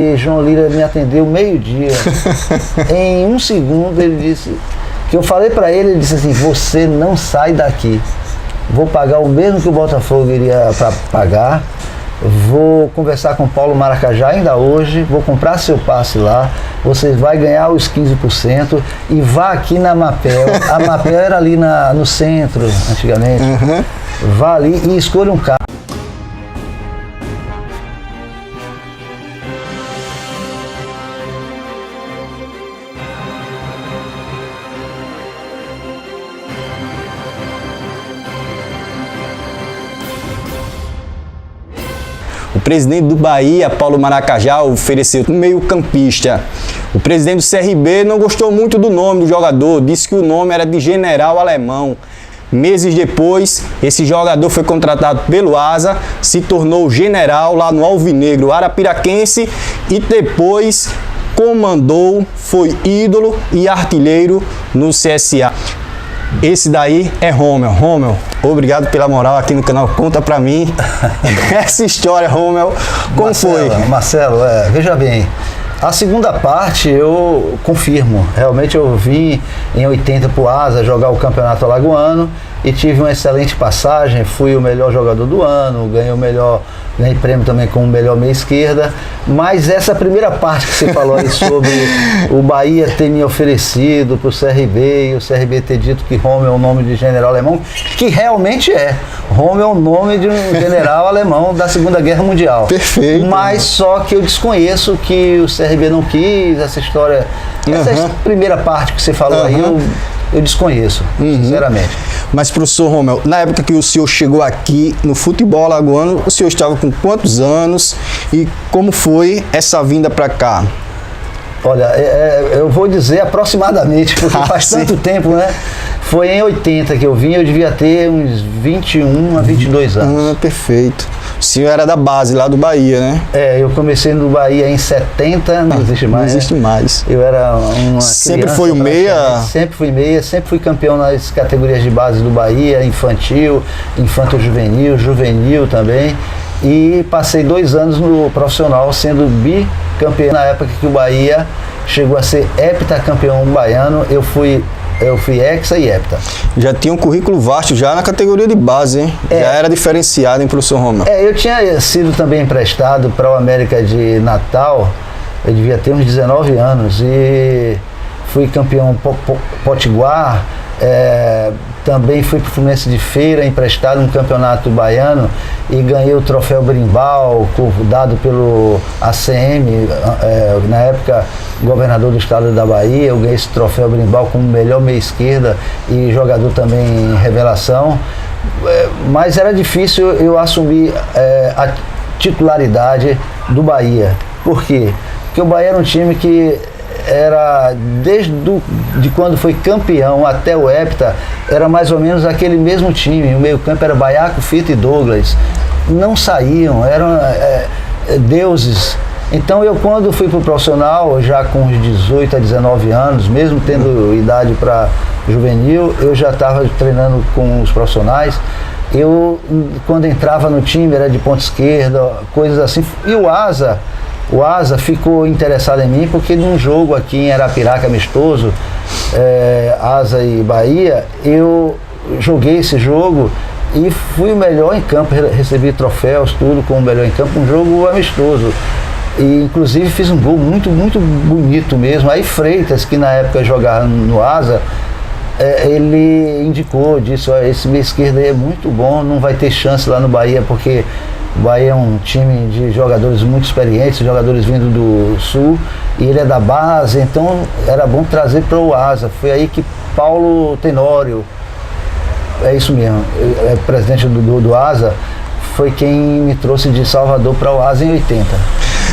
E João Lira me atendeu meio-dia. Em um segundo ele disse, que eu falei para ele, ele disse assim, você não sai daqui. Vou pagar o mesmo que o Botafogo iria pagar. Vou conversar com o Paulo Maracajá ainda hoje, vou comprar seu passe lá, você vai ganhar os 15% e vá aqui na Mapel. A Mapel era ali no centro, antigamente. Vá ali e escolha um carro. O presidente do Bahia, Paulo Maracajá, ofereceu um meio-campista. O presidente do CRB não gostou muito do nome do jogador, disse que o nome era de General Alemão. Meses depois, esse jogador foi contratado pelo Asa, se tornou general lá no Alvinegro Arapiraquense e depois comandou, foi ídolo e artilheiro no CSA. Esse daí é Rommel. Rommel, obrigado pela moral aqui no canal. Conta pra mim essa história, Rommel. Como foi? Marcelo, veja bem, a segunda parte eu confirmo. Realmente eu vim em 80 pro Asa jogar o Campeonato Alagoano e tive uma excelente passagem. Fui o melhor jogador do ano, ganhei prêmio também como melhor meia esquerda. Mas essa primeira parte que você falou aí sobre o Bahia ter me oferecido pro CRB e o CRB ter dito que Rommel é o nome de general alemão, que realmente é. Rommel é o nome de um general alemão da Segunda Guerra Mundial. Perfeito. Mas só que eu desconheço que o CRB não quis, essa história. Essa primeira parte que você falou aí, eu desconheço, sinceramente. Mas, professor Rommel, na época que o senhor chegou aqui no futebol alagoano, o senhor estava com quantos anos e como foi essa vinda para cá? Olha, eu vou dizer aproximadamente, porque faz tanto tempo, né? Foi em 80 que eu vim, eu devia ter uns 21 a 22 anos. Perfeito. O senhor era da base lá do Bahia, né? Eu comecei no Bahia em 70, não existe mais. Não existe mais. Eu era uma Sempre criança, foi o meia? Sempre fui meia, sempre fui campeão nas categorias de base do Bahia, infantil, infanto-juvenil, juvenil também. E passei 2 anos no profissional sendo bicampeão. Na época que o Bahia chegou a ser heptacampeão baiano, eu fui hexa e hepta. Já tinha um currículo vasto já na categoria de base, hein? Já era diferenciado, hein, professor Rommel? Eu tinha sido também emprestado para o América de Natal, eu devia ter uns 19 anos, e fui campeão potiguar, também fui para o Fluminense de Feira, emprestado no campeonato baiano, e ganhei o troféu Brimbal, dado pelo ACM, na época governador do estado da Bahia. Eu ganhei esse troféu Brimbal como melhor meia esquerda e jogador também em revelação, mas era difícil eu assumir a titularidade do Bahia. Por quê? Porque o Bahia era um time que era, de quando foi campeão até o hepta, era mais ou menos aquele mesmo time. O meio-campo era Baiaco, Fita e Douglas. Não saíam, eram deuses. Então eu, quando fui para o profissional, já com uns 18 a 19 anos, mesmo tendo idade para juvenil, eu já estava treinando com os profissionais. Eu, quando entrava no time, era de ponta esquerda, coisas assim. E o Asa ficou interessado em mim porque num jogo aqui em Arapiraca amistoso, Asa e Bahia, eu joguei esse jogo e fui o melhor em campo, recebi troféus, tudo como o melhor em campo, um jogo amistoso. E inclusive fiz um gol muito, muito bonito mesmo. Aí Freitas, que na época jogava no Asa, ele indicou, disse, esse meia esquerda aí é muito bom, não vai ter chance lá no Bahia, porque o Bahia é um time de jogadores muito experientes, jogadores vindo do Sul, e ele é da base, então era bom trazer para o Asa. Foi aí que Paulo Tenório, é isso mesmo, presidente do Asa, foi quem me trouxe de Salvador para o Asa em 80.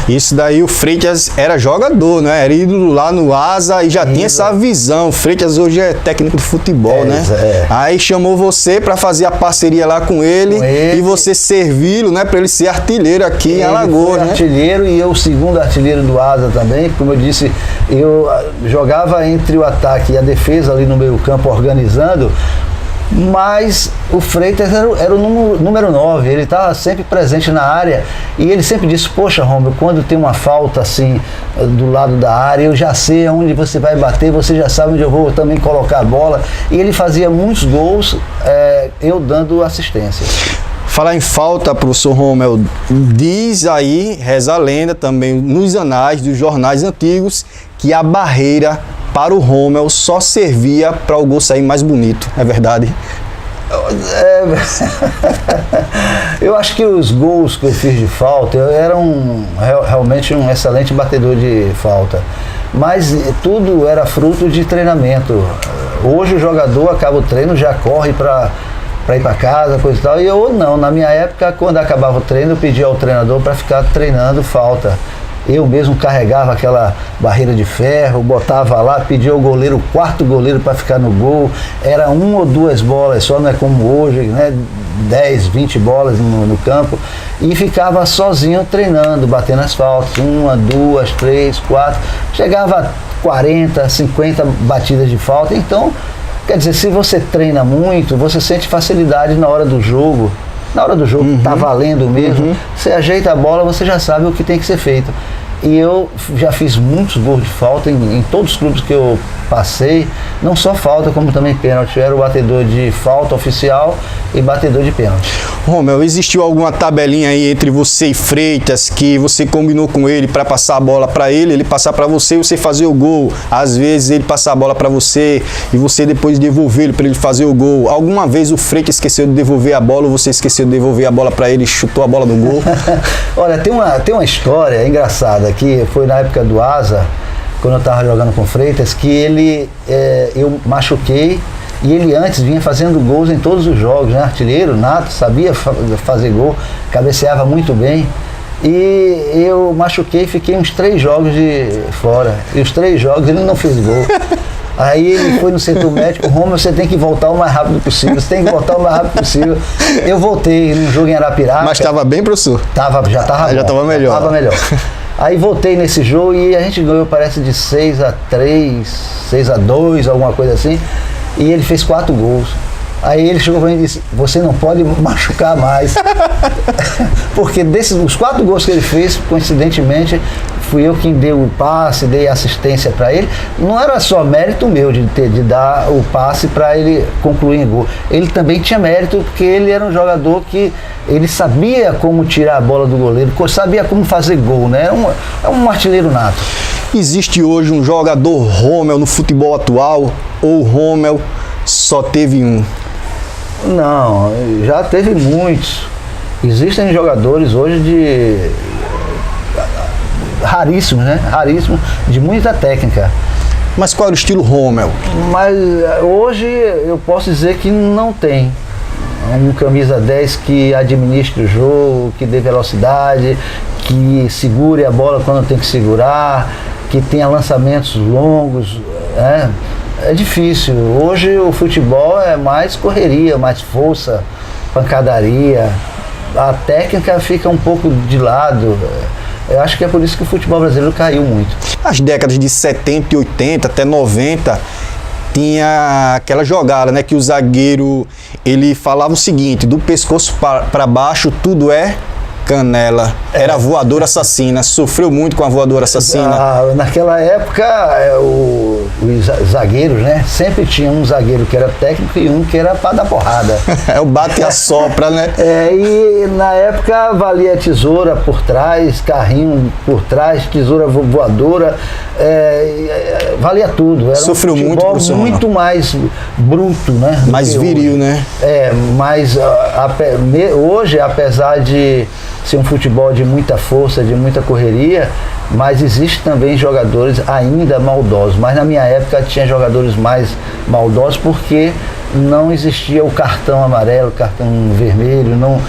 Isso daí, o Freitas era jogador, né? Era ídolo lá no Asa e já tinha essa visão. O Freitas hoje é técnico de futebol, né? Aí chamou você para fazer a parceria lá com ele e você servi-lo, né? Para ele ser artilheiro aqui em Alagoas, né? Artilheiro, e eu o segundo artilheiro do Asa também. Como eu disse, eu jogava entre o ataque e a defesa ali no meio campo, organizando. Mas o Freitas era o número 9, ele estava sempre presente na área e ele sempre disse, poxa, Rômulo, quando tem uma falta assim do lado da área, eu já sei onde você vai bater, você já sabe onde eu vou também colocar a bola. E ele fazia muitos gols, eu dando assistência. Falar em falta, professor Rômulo, diz aí, reza a lenda também nos anais dos jornais antigos, que a barreira para o Rômulo só servia para o gol sair mais bonito, é verdade? Eu acho que os gols que eu fiz de falta, eu era realmente um excelente batedor de falta, mas tudo era fruto de treinamento. Hoje o jogador acaba o treino, já corre para ir para casa, coisa e tal, e eu não. Na minha época, quando acabava o treino, eu pedia ao treinador para ficar treinando falta. Eu mesmo carregava aquela barreira de ferro, botava lá, pedia ao goleiro, o quarto goleiro para ficar no gol. Era 1 ou 2 bolas só, não é como hoje, né? 10, 20 bolas no campo. E ficava sozinho treinando, batendo as faltas. 1, 2, 3, 4. Chegava a 40, 50 batidas de falta. Então, quer dizer, se você treina muito, você sente facilidade na hora do jogo. Na hora do jogo, tá valendo mesmo, você ajeita a bola, você já sabe o que tem que ser feito. E eu já fiz muitos gols de falta em todos os clubes que eu passei, não só falta, como também pênalti. Eu era o batedor de falta oficial e batedor de pênalti. Rômulo, existiu alguma tabelinha aí entre você e Freitas que você combinou com ele para passar a bola para ele passar para você e você fazer o gol? Às vezes ele passar a bola para você e você depois devolver ele para ele fazer o gol. Alguma vez o Freitas esqueceu de devolver a bola ou você esqueceu de devolver a bola para ele e chutou a bola no gol? Olha, tem uma história engraçada que foi na época do Asa, quando eu estava jogando com o Freitas, que eu machuquei e ele antes vinha fazendo gols em todos os jogos, né? Artilheiro, nato, sabia fazer gol, cabeceava muito bem. E eu machuquei, fiquei uns 3 jogos de fora. E os 3 jogos ele não fez gol. Aí ele foi no centro médico, Rômulo, você tem que voltar o mais rápido possível, você tem que voltar o mais rápido possível. Eu voltei num jogo em Arapiraca. Mas estava bem, professor? Já estava melhor. Estava melhor. Aí voltei nesse jogo e a gente ganhou, parece, de 6-3, 6-2, alguma coisa assim. E ele fez 4 gols. Aí ele chegou para mim e disse, você não pode machucar mais. Porque os 4 gols que ele fez, coincidentemente, fui eu quem dei o passe, dei assistência para ele. Não era só mérito meu de dar o passe para ele concluir em gol. Ele também tinha mérito porque ele era um jogador que ele sabia como tirar a bola do goleiro, sabia como fazer gol, né? É um artilheiro nato. Existe hoje um jogador Rômulo no futebol atual ou o Rômulo só teve um? Não, já teve muitos. Existem jogadores hoje raríssimos, né? Raríssimos, de muita técnica. Mas qual era o estilo Rômulo? Mas hoje eu posso dizer que não tem. Um camisa 10 que administre o jogo, que dê velocidade, que segure a bola quando tem que segurar, que tenha lançamentos longos. É difícil. Hoje o futebol é mais correria, mais força, pancadaria. A técnica fica um pouco de lado. Eu acho que é por isso que o futebol brasileiro caiu muito. As décadas de 70 e 80 até 90 tinha aquela jogada, né, que o zagueiro ele falava o seguinte: do pescoço para baixo tudo é canela. Era a voadora assassina. Sofreu muito com a voadora assassina. Naquela época, os zagueiros, né? Sempre tinha um zagueiro que era técnico e um que era para dar porrada. É o bate e assopra, né? E na época valia tesoura por trás, carrinho por trás, tesoura voadora, valia tudo. Era Sofreu um muito, professor, muito mais bruto, né? Mais viril, né? Mas hoje, apesar de ser um futebol de muita força, de muita correria, mas existe também jogadores ainda maldosos. Mas na minha época tinha jogadores mais maldosos porque não existia o cartão amarelo, cartão vermelho, não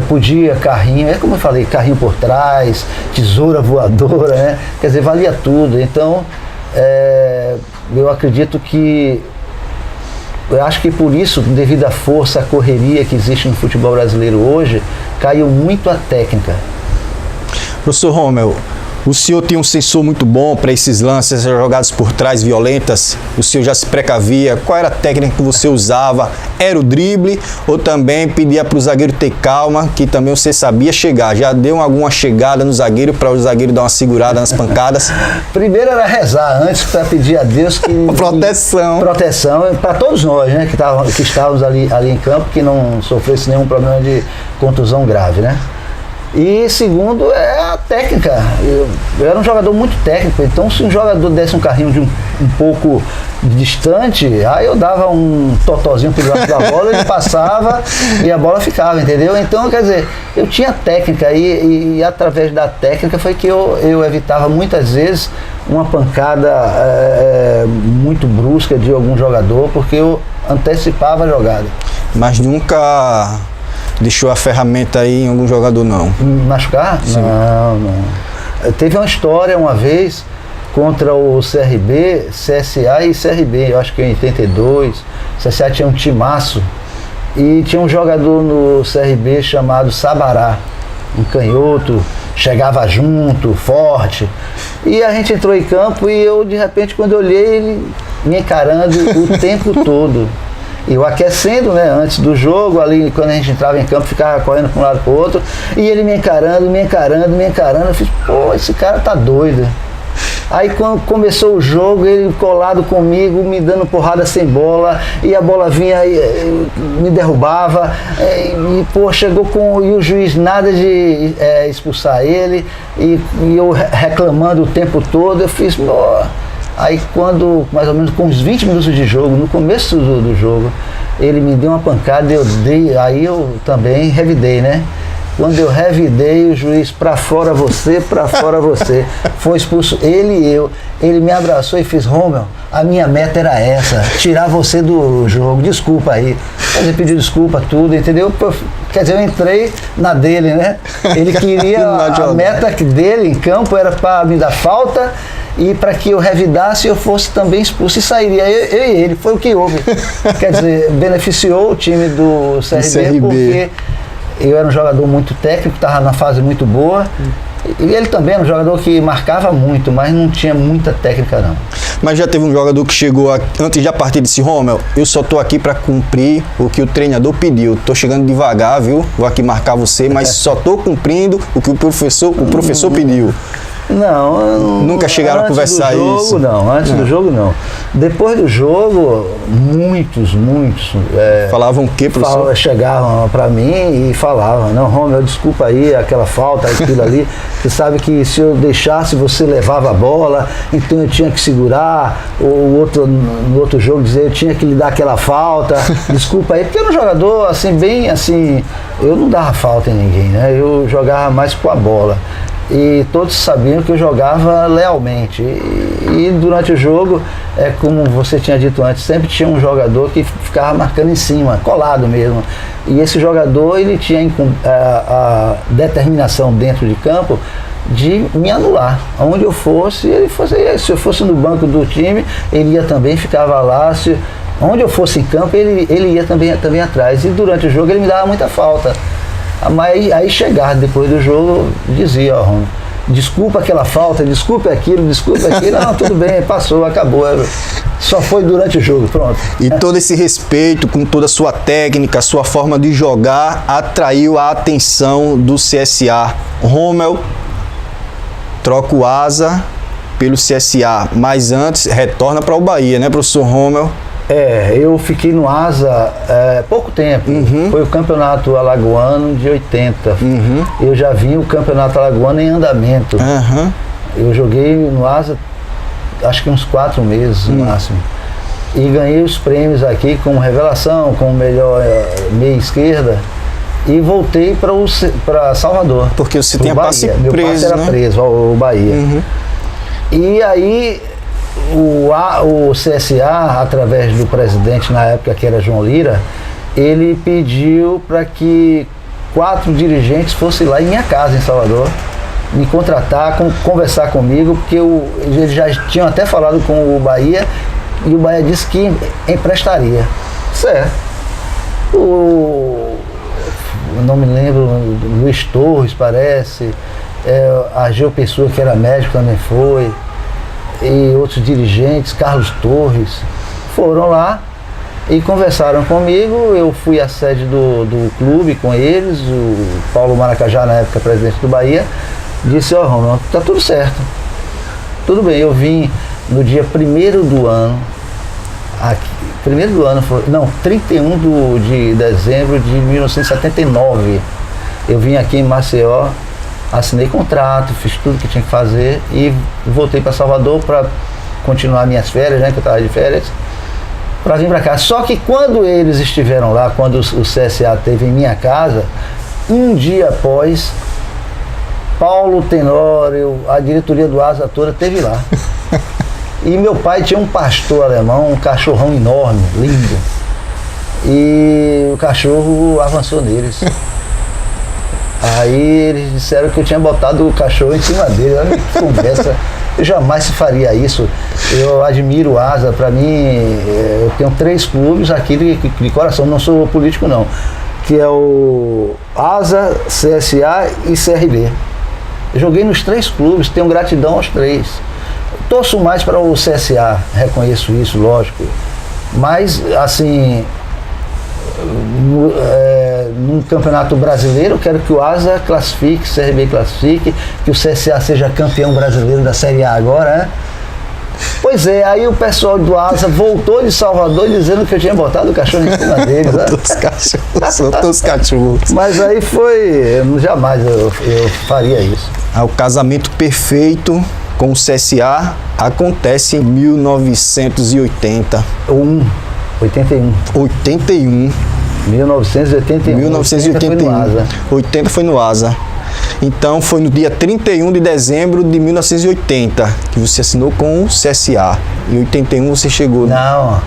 podia carrinho, como eu falei, carrinho por trás, tesoura voadora, né? Quer dizer, valia tudo. Então, eu acredito que eu acho que por isso, devido à força, à correria que existe no futebol brasileiro hoje, caiu muito a técnica. Professor Rômulo, O senhor tinha um sensor muito bom para esses lances, essas jogadas por trás violentas? O senhor já se precavia? Qual era a técnica que você usava? Era o drible ou também pedia para o zagueiro ter calma, que também você sabia chegar? Já deu alguma chegada no zagueiro para o zagueiro dar uma segurada nas pancadas? Primeiro era rezar antes para pedir a Deus que proteção para todos nós, né, que estávamos ali em campo, que não sofresse nenhum problema de contusão grave, né? E segundo é a técnica. Eu era um jogador muito técnico, então se um jogador desse um carrinho de um pouco distante, aí eu dava um totozinho por debaixo da bola, ele passava e a bola ficava, entendeu? Então, quer dizer, eu tinha técnica e através da técnica foi que eu evitava muitas vezes uma pancada muito brusca de algum jogador, porque eu antecipava a jogada. Mas nunca deixou a ferramenta aí em algum jogador, não? Machucar? Sim. Não. Teve uma história uma vez contra o CRB, CSA e CRB, eu acho que em 82. O CSA tinha um timaço e tinha um jogador no CRB chamado Sabará, um canhoto, chegava junto, forte. E a gente entrou em campo e eu, de repente, quando eu olhei, ele me encarando o tempo todo. Eu aquecendo, né, antes do jogo, ali quando a gente entrava em campo, ficava correndo para um lado para o outro, e ele me encarando, eu fiz, pô, esse cara tá doido. Aí quando começou o jogo, ele colado comigo, me dando porrada sem bola, e a bola vinha e me derrubava, e pô, chegou e o juiz nada de expulsar ele, e eu reclamando o tempo todo, eu fiz, pô. Aí quando, mais ou menos com uns 20 minutos de jogo, no começo do jogo, ele me deu uma pancada, aí eu também revidei, né? Quando eu revidei, o juiz, pra fora você, foi expulso ele e eu. Ele me abraçou e fez, Romeu, a minha meta era essa, tirar você do jogo, desculpa aí. Ele pediu desculpa, tudo, entendeu? Quer dizer, eu entrei na dele, né? Ele queria, a meta dele em campo era para me dar falta e para que eu revidasse eu fosse também expulso e sairia eu e ele, foi o que houve. Quer dizer, beneficiou o time do CRB porque eu era um jogador muito técnico, estava na fase muito boa. E ele também era um jogador que marcava muito, mas não tinha muita técnica não. Mas já teve um jogador que chegou antes da partida e disse, Romeu, eu só estou aqui para cumprir o que o treinador pediu. Estou chegando devagar, viu? Vou aqui marcar você, mas só estou cumprindo o que o professor pediu. Não, nunca chegaram a conversar isso? Não, antes do jogo não. Depois do jogo, muitos falavam o quê, professor? Chegavam para mim e falavam, não, Romeu, desculpa aí, aquela falta, aquilo ali, você sabe que se eu deixasse você levava a bola, então eu tinha que segurar, no outro jogo dizer, eu tinha que lhe dar aquela falta, desculpa aí, porque eu era um jogador assim, bem assim, eu não dava falta em ninguém, né? Eu jogava mais com a bola. E todos sabiam que eu jogava lealmente. E durante o jogo, como você tinha dito antes, sempre tinha um jogador que ficava marcando em cima, colado mesmo. E esse jogador, ele tinha a determinação dentro de campo de me anular. Onde eu fosse, ele fazia. Se eu fosse no banco do time, ele ia também, ficava lá. Onde eu fosse em campo, ele ia também atrás. E durante o jogo, ele me dava muita falta. Mas aí chegar depois do jogo, dizia, ó, Romeu, desculpa aquela falta, desculpa aquilo, não, tudo bem, passou, acabou, só foi durante o jogo, pronto. E todo esse respeito, com toda a sua técnica, a sua forma de jogar, atraiu a atenção do CSA. Romeu troca o asa pelo CSA, mas antes retorna para o Bahia, né, professor Romeu? Eu fiquei no Asa pouco tempo. Foi o campeonato alagoano de 80. Eu já vi o campeonato alagoano em andamento. Eu joguei no Asa acho que uns 4 meses no máximo. E ganhei os prêmios aqui como revelação, como melhor meia esquerda. E voltei para Salvador. Porque você tinha passe preso, meu passe era preso, o Bahia. E aí o CSA, através do presidente na época, que era João Lira, ele pediu para que 4 dirigentes fossem lá em minha casa em Salvador, me contratar, conversar comigo, porque eles já tinham até falado com o Bahia, e o Bahia disse que emprestaria. Certo. Eu não me lembro, Luiz Torres, parece, Ageu Pessoa, que era médico, também foi, e outros dirigentes, Carlos Torres, foram lá e conversaram comigo. Eu fui à sede do clube com eles, o Paulo Maracajá, na época presidente do Bahia, disse: ó, Romão, tá tudo certo, tudo bem. Eu vim no dia 1º do ano, 31 de dezembro de 1979, eu vim aqui em Maceió, assinei contrato, fiz tudo que tinha que fazer e voltei para Salvador para continuar minhas férias, né, que eu estava de férias, para vir para cá. Só que quando eles estiveram lá, quando o CSA teve em minha casa, um dia após, Paulo Tenório, a diretoria do Asa toda teve lá. E meu pai tinha um pastor alemão, um cachorrão enorme, lindo. E o cachorro avançou neles. Aí eles disseram que eu tinha botado o cachorro em cima dele. Olha que conversa. Eu jamais faria isso. Eu admiro o Asa. Para mim, eu tenho 3 clubes aqui de coração. Não sou político, não. Que é o Asa, CSA e CRB. Eu joguei nos 3 clubes, tenho gratidão aos 3. Torço mais para o CSA, reconheço isso, lógico. Mas, assim, num campeonato brasileiro, eu quero que o Asa classifique, o CRB classifique, que o CSA seja campeão brasileiro da Série A agora, né? Pois é, aí o pessoal do Asa voltou de Salvador dizendo que eu tinha botado o cachorro em cima deles. Né? Os cachorros. Mas aí jamais eu faria isso. O casamento perfeito com o CSA acontece em 1980. 81. 1981. 80 foi no Asa. Então foi no dia 31 de dezembro de 1980 que você assinou com o CSA. Em 81 você chegou. Não.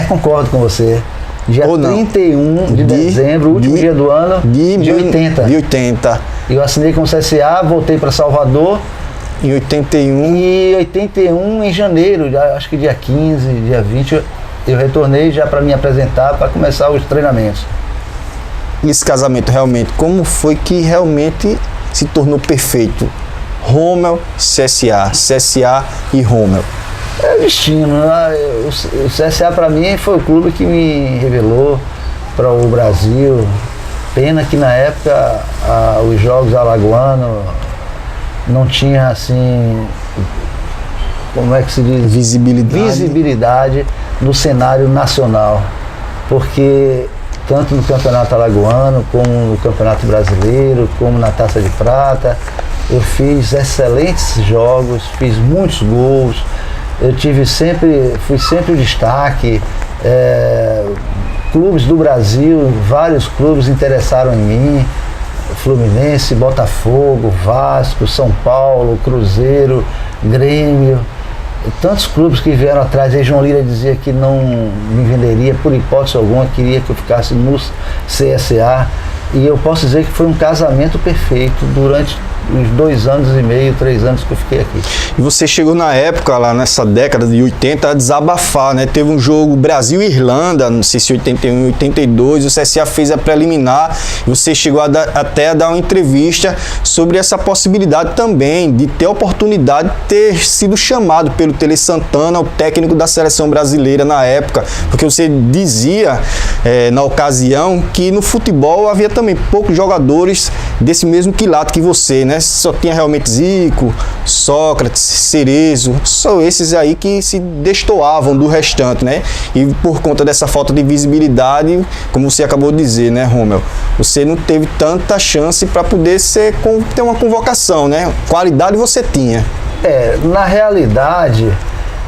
Concordo com você. Dia 31 de dezembro, último dia do ano de 80. De 80. Eu assinei com o CSA, voltei para Salvador. Em 81. E 81 em janeiro, acho que dia 15, dia 20, eu retornei já para me apresentar, para começar os treinamentos. Esse casamento realmente, como foi que realmente se tornou perfeito? Rommel, CSA e Rommel. É o destino. O CSA para mim foi o clube que me revelou para o Brasil. Pena que na época os jogos alagoanos não tinha assim, como é que se diz? Visibilidade no cenário nacional. Porque tanto no Campeonato Alagoano, como no Campeonato Brasileiro, como na Taça de Prata, eu fiz excelentes jogos, fiz muitos gols, fui sempre o destaque. Clubes do Brasil, vários clubes interessaram em mim, Fluminense, Botafogo, Vasco, São Paulo, Cruzeiro, Grêmio, tantos clubes que vieram atrás. Aí João Lira dizia que não me venderia por hipótese alguma, queria que eu ficasse no CSA, e eu posso dizer que foi um casamento perfeito durante os 2 anos e meio, 3 anos que eu fiquei aqui. E você chegou na época, lá nessa década de 80, a desabafar, né? Teve um jogo Brasil e Irlanda, não sei se 81, 82, o CSA fez a preliminar, e você chegou até a dar uma entrevista sobre essa possibilidade também, de ter a oportunidade de ter sido chamado pelo Tele Santana, o técnico da seleção brasileira na época, porque você dizia, na ocasião, que no futebol havia também poucos jogadores desse mesmo quilate que você, né? Só tinha realmente Zico, Sócrates, Cerezo, só esses aí que se destoavam do restante, né? E por conta dessa falta de visibilidade, como você acabou de dizer, né, Rommel? Você não teve tanta chance para poder ter uma convocação, né? Qualidade você tinha. Na realidade,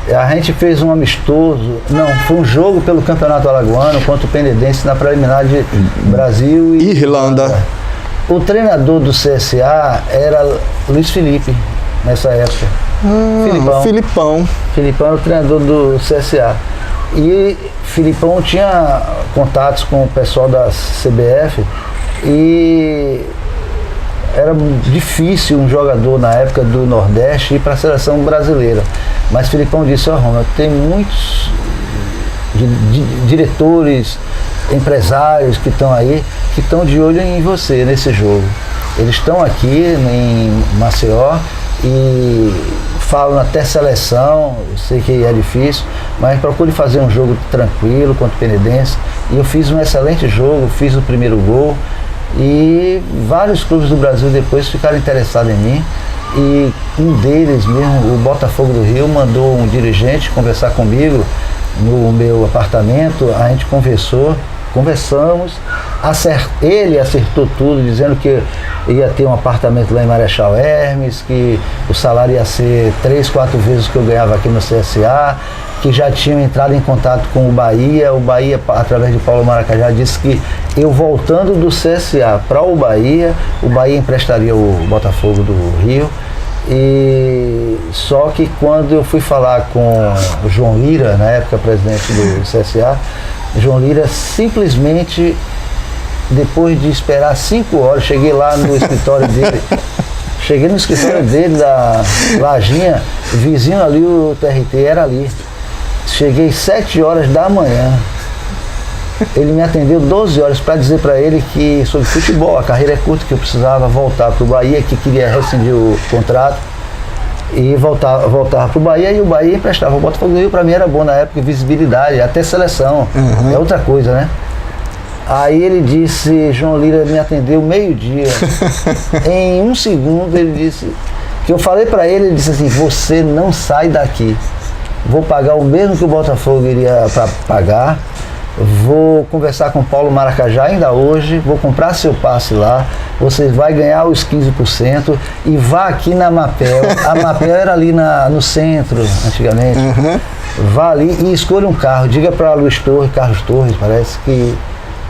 a gente fez um amistoso, foi um jogo pelo Campeonato Alagoano contra o Penedense na preliminar de Brasil e Irlanda. O treinador do CSA era Luiz Felipe, nessa época. Filipão Filipão era o treinador do CSA. E Filipão tinha contatos com o pessoal da CBF e era difícil um jogador na época do Nordeste ir para a seleção brasileira. Mas Filipão disse: Rommel, tem muitos diretores empresários que estão aí, que estão de olho em você nesse jogo. Eles estão aqui em Maceió e falam até seleção, eu sei que é difícil, mas procure fazer um jogo tranquilo contra o Penedense. E eu fiz um excelente jogo, fiz o primeiro gol e vários clubes do Brasil depois ficaram interessados em mim. E um deles mesmo, o Botafogo do Rio, mandou um dirigente conversar comigo no meu apartamento. A gente conversamos, ele acertou tudo, dizendo que ia ter um apartamento lá em Marechal Hermes, que o salário ia ser 3, 4 vezes o que eu ganhava aqui no CSA, que já tinham entrado em contato com o Bahia, através de Paulo Maracajá, disse que eu voltando do CSA para o Bahia emprestaria o Botafogo do Rio. E só que quando eu fui falar com o João Lira, na época presidente do CSA, João Lira simplesmente, depois de esperar 5 horas, cheguei lá no escritório dele, da Lajinha, vizinho ali, o TRT era ali. Cheguei 7 horas da manhã. Ele me atendeu 12 horas para dizer para ele que sobre futebol, a carreira é curta, que eu precisava voltar para o Bahia, que queria rescindir o contrato e voltar para o Bahia, e o Bahia emprestava. O Botafogo do Rio para mim era bom na época, visibilidade, até seleção, é outra coisa, né? Aí ele disse, João Lira me atendeu meio-dia. Em 1 segundo ele disse, que eu falei para ele, ele disse assim, você não sai daqui. Vou pagar o mesmo que o Botafogo iria pagar. Vou conversar com o Paulo Maracajá ainda hoje, vou comprar seu passe lá, você vai ganhar os 15% e vá aqui na Mapel. A Mapel era ali no centro, antigamente. Vá ali e escolha um carro, diga para Carlos Torres, parece que...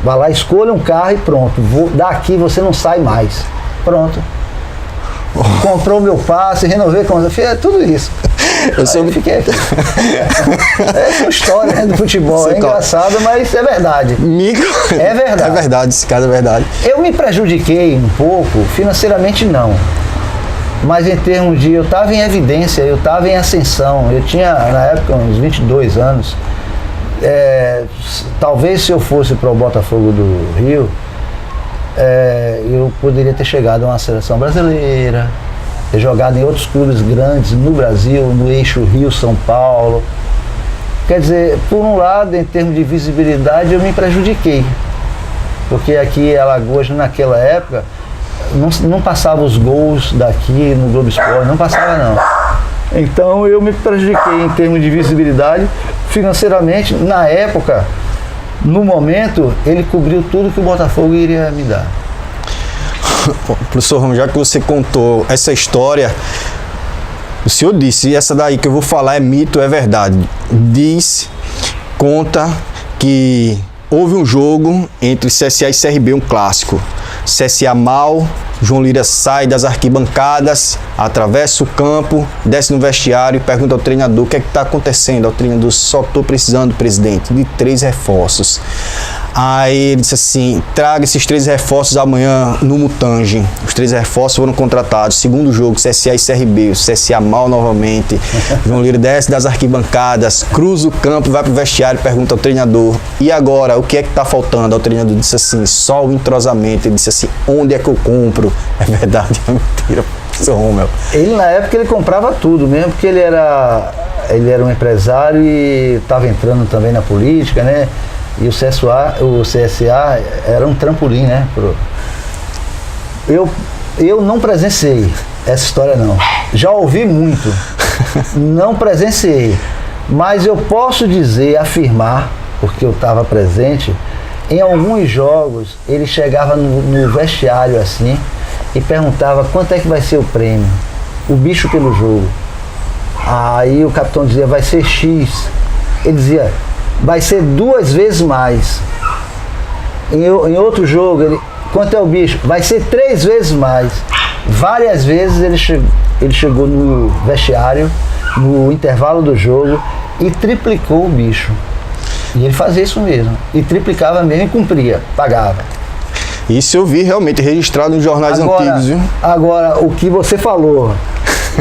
Vá lá, escolha um carro e pronto, daqui você não sai mais. Pronto. Comprou meu passe, renovei com tudo isso. Eu fiquei aqui. Essa é uma história, né, do futebol. É engraçado, mas é verdade. É verdade. É verdade, esse caso é verdade. Eu me prejudiquei um pouco, financeiramente não. Mas em termos de... Eu estava em evidência, eu estava em ascensão. Eu tinha, na época, uns 22 anos. Talvez se eu fosse para o Botafogo do Rio, eu poderia ter chegado a uma seleção brasileira, ter jogado em outros clubes grandes no Brasil, no eixo Rio-São Paulo. Quer dizer, por um lado, em termos de visibilidade, eu me prejudiquei. Porque aqui em Alagoas, naquela época, não passava os gols daqui no Globo Esporte, não passava não. Então eu me prejudiquei em termos de visibilidade. Financeiramente, na época, no momento, ele cobriu tudo que o Botafogo iria me dar. Professor Ramos, já que você contou essa história, o senhor disse, essa daí que eu vou falar é mito, é verdade. Conta que houve um jogo entre CSA e CRB, um clássico. CSA mal, João Lira sai das arquibancadas, atravessa o campo, desce no vestiário e pergunta ao treinador o que é que está acontecendo. Ao treinador, só estou precisando, presidente, de 3 reforços. Aí ele disse assim, traga esses 3 reforços amanhã no Mutange. Os 3 reforços foram contratados. Segundo jogo, CSA e CRB, o CSA mal novamente. João Lira desce das arquibancadas, cruza o campo, vai pro vestiário e pergunta ao treinador, e agora, o que é que tá faltando? O treinador disse assim, só o entrosamento. Ele disse assim, onde é que eu compro? É verdade, é mentira, professor Romeu. Ele, na época, ele comprava tudo, mesmo porque ele era um empresário e estava entrando também na política, né? E o CSA era um trampolim, né? Eu não presenciei essa história, não. Já ouvi muito, não presenciei. Mas eu posso afirmar, porque eu estava presente, em alguns jogos ele chegava no vestiário assim e perguntava quanto é que vai ser o prêmio, o bicho pelo jogo. Aí o capitão dizia, vai ser X. Ele dizia, vai ser 2 vezes mais. Em outro jogo, quanto é o bicho? Vai ser 3 vezes mais. Várias vezes ele chegou no vestiário, no intervalo do jogo, e triplicou o bicho. E ele fazia isso mesmo. E triplicava mesmo e cumpria, pagava. Isso eu vi realmente registrado nos jornais antigos, viu? Agora, o que você falou,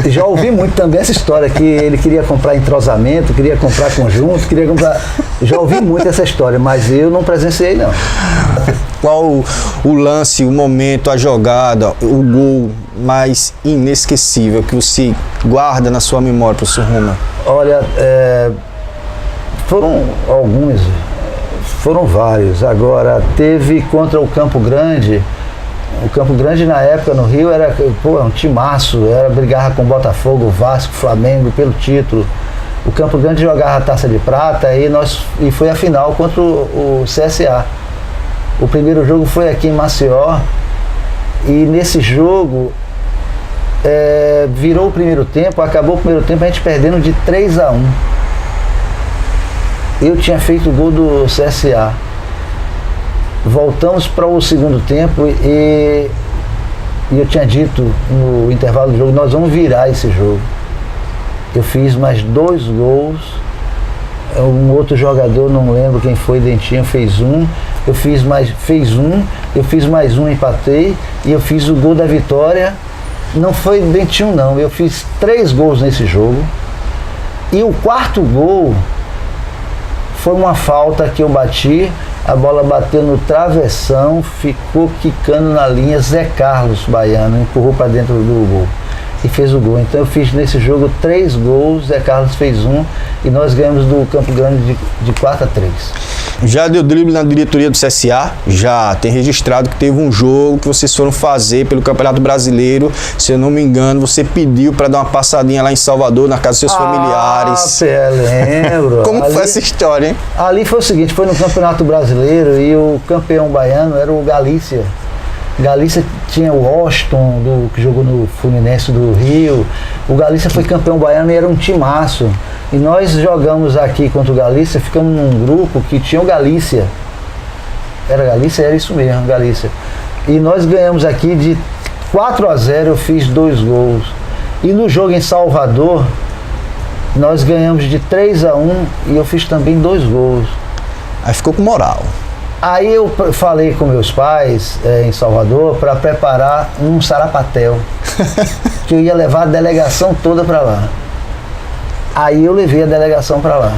Já ouvi muito também essa história, que ele queria comprar entrosamento, queria comprar conjunto, queria comprar... Já ouvi muito essa história, mas eu não presenciei, não. Qual o lance, o momento, a jogada, o gol mais inesquecível que você guarda na sua memória, professor Rommel? Olha, foram alguns, foram vários. Agora, teve contra o Campo Grande. O Campo Grande, na época, no Rio, era um timaço, brigava com Botafogo, Vasco, Flamengo pelo título. O Campo Grande jogava a Taça de Prata e foi a final contra o CSA. O primeiro jogo foi aqui em Maceió e nesse jogo virou o primeiro tempo, acabou o primeiro tempo a gente perdendo de 3-1. Eu tinha feito o gol do CSA. Voltamos para o segundo tempo e eu tinha dito no intervalo do jogo, nós vamos virar esse jogo. Eu fiz mais 2 gols, um outro jogador, não lembro quem foi, Dentinho, fez um, eu fiz mais um, empatei, e eu fiz o gol da vitória. Não foi Dentinho não, eu fiz 3 gols nesse jogo, e o quarto gol foi uma falta que eu bati, a bola bateu no travessão, ficou quicando na linha, Zé Carlos Baiano empurrou para dentro do gol e fez o gol. Então eu fiz nesse jogo 3 gols, Zé Carlos fez um e nós ganhamos do Campo Grande de 4-3. Já deu drible na diretoria do CSA, já tem registrado que teve um jogo que vocês foram fazer pelo Campeonato Brasileiro, se eu não me engano, você pediu para dar uma passadinha lá em Salvador, na casa dos seus familiares. Lembro. Como foi essa história, hein? Ali foi o seguinte, foi no Campeonato Brasileiro e o campeão baiano era o Galícia. Galícia tinha o Washington, que jogou no Fluminense do Rio. O Galícia foi campeão baiano e era um timaço. E nós jogamos aqui contra o Galícia, ficamos num grupo que tinha o Galícia. Era Galícia? Era isso mesmo, Galícia. E nós ganhamos aqui de 4-0, eu fiz 2 gols. E no jogo em Salvador, nós ganhamos de 3-1 e eu fiz também 2 gols. Aí ficou com moral. Aí eu falei com meus pais em Salvador para preparar um sarapatel, que eu ia levar a delegação toda para lá. Aí eu levei a delegação para lá.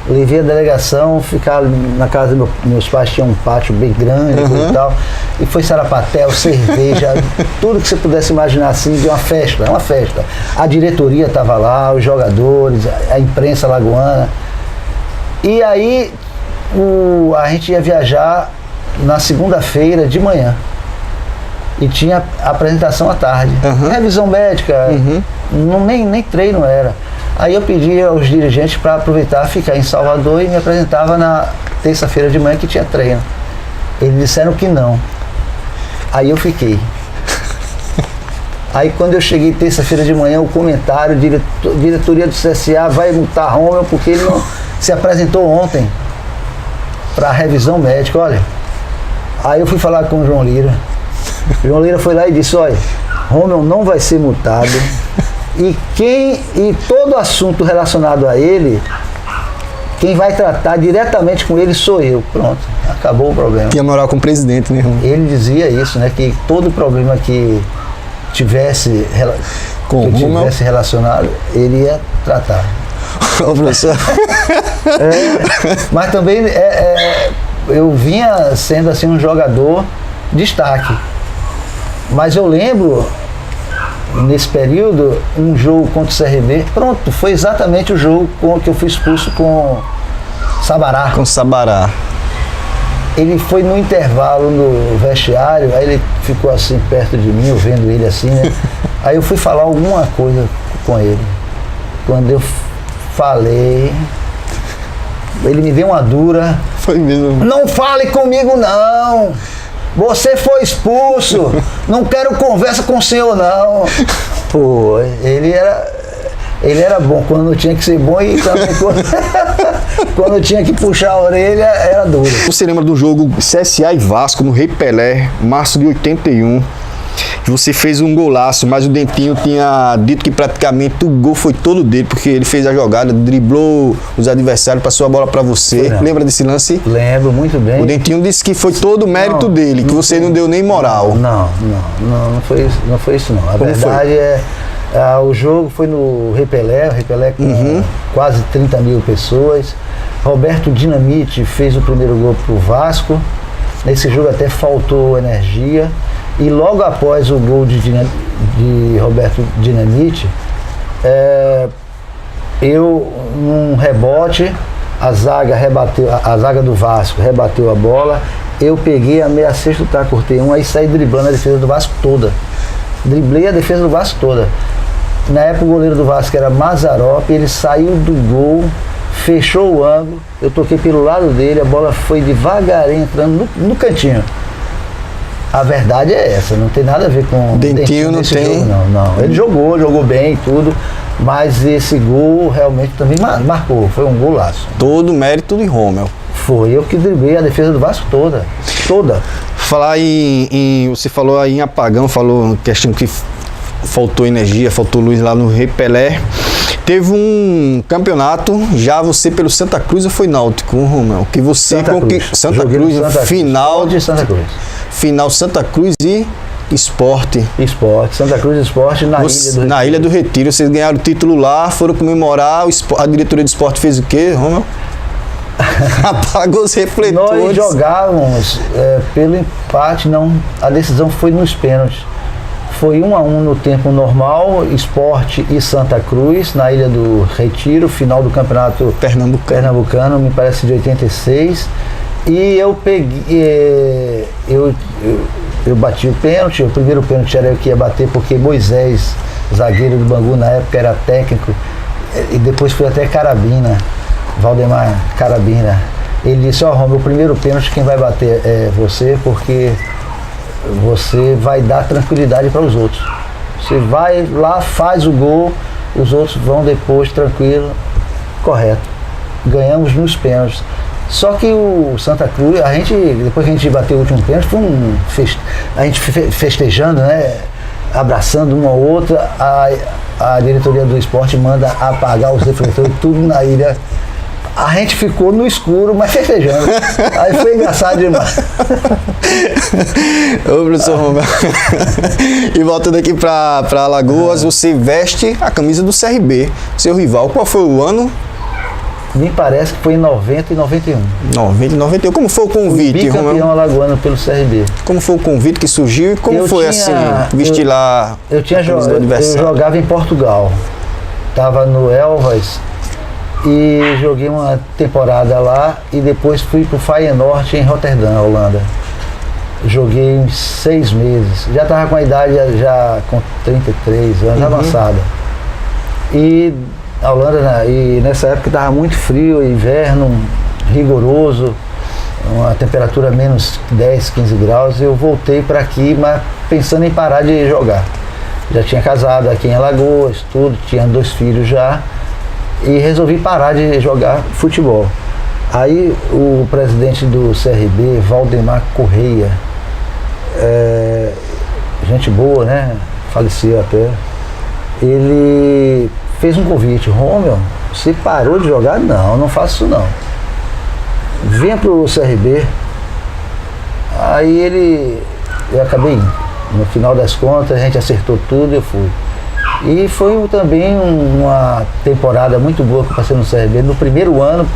Levei a delegação, ficar na casa dos meus pais, tinha um pátio bem grande e tal. E foi sarapatel, cerveja, tudo que você pudesse imaginar assim, de uma festa. A diretoria estava lá, os jogadores, a imprensa lagoana. E aí a gente ia viajar na segunda-feira de manhã e tinha apresentação à tarde, revisão médica, nem treino era. Aí eu pedi aos dirigentes para aproveitar, ficar em Salvador e me apresentava na terça-feira de manhã que tinha treino. Eles disseram que não. Aí eu fiquei. Aí quando eu cheguei terça-feira de manhã, o comentário, diretoria do CSA vai multar Rommel porque ele não se apresentou ontem para a revisão médica, olha. Aí eu fui falar com o João Lira. O João Lira foi lá e disse, olha, Rommel não vai ser multado e todo assunto relacionado a ele, quem vai tratar diretamente com ele sou eu. Pronto, acabou o problema. Tinha moral com o presidente, né, Rommel? Ele dizia isso, né, que todo problema que tivesse relacionado, ele ia tratar. Ô, professor. Mas também eu vinha sendo assim um jogador destaque. Mas eu lembro, nesse período, um jogo contra o CRB, pronto, foi exatamente o jogo que eu fui expulso com Sabará. Com Sabará. Ele foi no intervalo no vestiário, aí ele ficou assim perto de mim, eu vendo ele assim, né? Aí eu fui falar alguma coisa com ele. Quando eu falei, ele me deu uma dura. Foi mesmo. Não fale comigo não, você foi expulso, não quero conversa com o senhor não. Pô, ele era bom quando tinha que ser bom e também quando tinha que puxar a orelha era duro. Você lembra do jogo CSA e Vasco no Rei Pelé, março de 81? Você fez um golaço, mas o Dentinho tinha dito que praticamente o gol foi todo dele, porque ele fez a jogada, driblou os adversários, passou a bola para você. Lembra desse lance? Lembro muito bem. O Dentinho disse que foi todo o mérito dele, que você não deu nem moral. Não foi isso não. A verdade O jogo foi no Repelé, com quase 30 mil pessoas. Roberto Dinamite fez o primeiro gol para o Vasco. Nesse jogo até faltou energia. E logo após o gol de Roberto Dinamite, eu, num rebote, a zaga do Vasco rebateu a bola. Eu peguei a meia cesta do taco, cortei aí saí driblando a defesa do Vasco toda. Driblei a defesa do Vasco toda. Na época o goleiro do Vasco era Mazzaropi, ele saiu do gol, fechou o ângulo, eu toquei pelo lado dele, a bola foi devagarinho entrando no cantinho. A verdade é essa, não tem nada a ver com Dentinho não tem. Jogo, não. Ele jogou bem e tudo, mas esse gol realmente também marcou, foi um golaço. Todo mérito de Rommel. Foi eu que driblei a defesa do Vasco toda. Falar você falou aí em apagão, falou questão que faltou energia, faltou luz lá no Repelé. Teve um campeonato, já você pelo Santa Cruz ou foi Náutico, Rommel? Que você Santa Cruz, final de Santa Cruz. Final Santa Cruz e Esporte, Santa Cruz Esporte na Ilha do Retiro. Vocês ganharam o título lá, foram comemorar, a diretoria de esporte fez o quê, Rommel? Apagou os refletores. Nós jogávamos pelo empate, a decisão foi nos pênaltis. Foi 1-1 no tempo normal, Esporte e Santa Cruz, na Ilha do Retiro, final do campeonato pernambucano, me parece de 86. E eu peguei, eu bati o pênalti, o primeiro pênalti era eu que ia bater, porque Moisés, zagueiro do Bangu na época, era técnico, e depois foi até Carabina, Valdemar Carabina. Ele disse: Rommel, o primeiro pênalti quem vai bater é você, porque você vai dar tranquilidade para os outros. Você vai lá, faz o gol, os outros vão depois tranquilo, correto. Ganhamos nos pênaltis. Só que o Santa Cruz, depois que a gente bateu o último pênalti, foi a gente festejando, né? Abraçando uma ou outra, a diretoria do esporte manda apagar os refletores tudo na ilha. A gente ficou no escuro, mas festejando. Aí foi engraçado demais. Ô, professor Rommel. E voltando aqui para Alagoas, você veste a camisa do CRB, seu rival. Qual foi o ano? Me parece que foi em 90 e 91. 90 e 91. Como foi o convite, Rommel? Bicampeão alagoano pelo CRB. Como foi o convite que surgiu e como vestir lá a camisa do adversário? Eu jogava em Portugal. Estava no Elvas e joguei uma temporada lá e depois fui para o Feyenoord em Roterdã, Holanda. Joguei 6 meses. Já estava com a idade já com 33 anos, avançada. E a Holanda, e nessa época estava muito frio, inverno rigoroso, uma temperatura menos 10, 15 graus. Eu voltei para aqui, mas pensando em parar de jogar. Já tinha casado aqui em Alagoas, tudo, tinha 2 filhos já, e resolvi parar de jogar futebol. Aí o presidente do CRB, Valdemar Correia, gente boa, né? Faleceu até. Ele fez um convite: Rommel, você parou de jogar? Não faço isso não. Venha pro CRB. Aí eu acabei indo. No final das contas a gente acertou tudo e eu fui. E foi também uma temporada muito boa que eu passei no CRB, no primeiro ano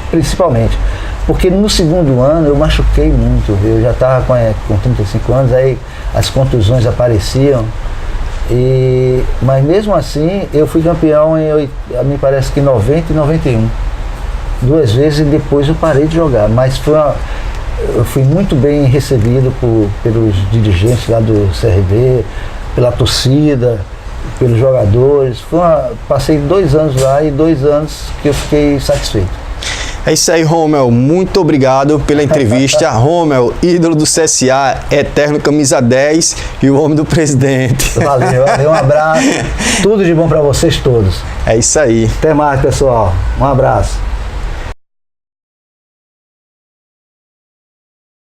principalmente. Porque no segundo ano eu machuquei muito, eu já estava com 35 anos, aí as contusões apareciam. Mas mesmo assim eu fui campeão me parece que em 90 e 91. 2 vezes e depois eu parei de jogar. Mas eu fui muito bem recebido pelos dirigentes lá do CRB, pela torcida, pelos jogadores. Passei 2 anos lá e 2 anos que eu fiquei satisfeito. É isso aí, Rommel. Muito obrigado pela entrevista. Rommel, ídolo do CSA, eterno camisa 10 e o homem do presidente. Valeu, um abraço. Tudo de bom para vocês todos. É isso aí. Até mais, pessoal. Um abraço.